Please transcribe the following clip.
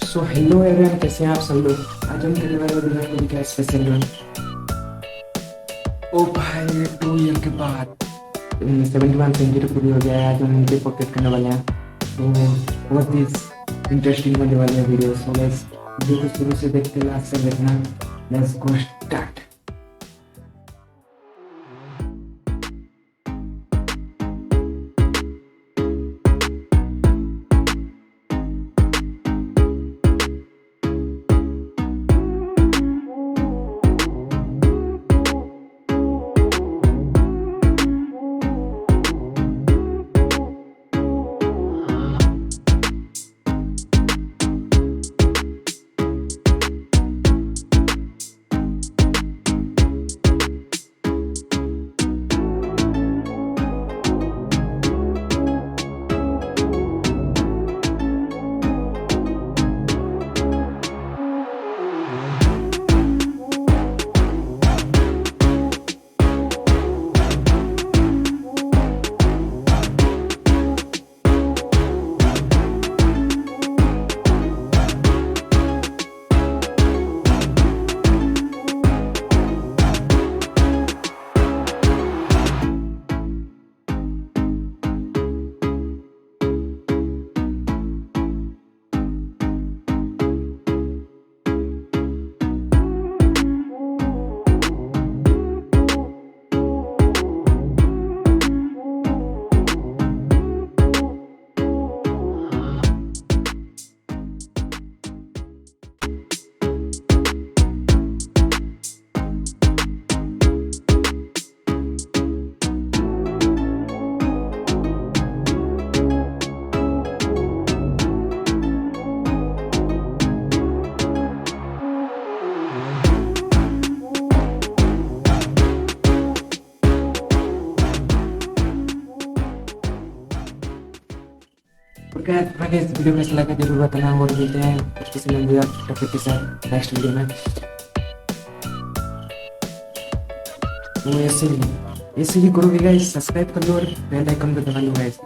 So hello everyone, कैसे हैं आप सब लोग। आज हम करने वाले विराट कोहली का स्पेशल रन। ओ भाई 2 ईयर के बाद 71 सेंचुरी पूरी हो गया है। आज हम उनके पॉकेट करने वाले हैं, तो बहुत ही इंटरेस्टिंग होने वाली है वीडियो। सो गाइस, वीडियो को शुरू से देखते लास्ट तक देखना। Let's go start. इस वीडियो कैसा लगा जरूर बताना, और मिलते हैं किसी नए टॉपिक के साथ नेक्स्ट वीडियो में। तो ऐसे ही करोगे गाइस, सब्सक्राइब कर लो और बेल आइकन को दबा लो गाइस।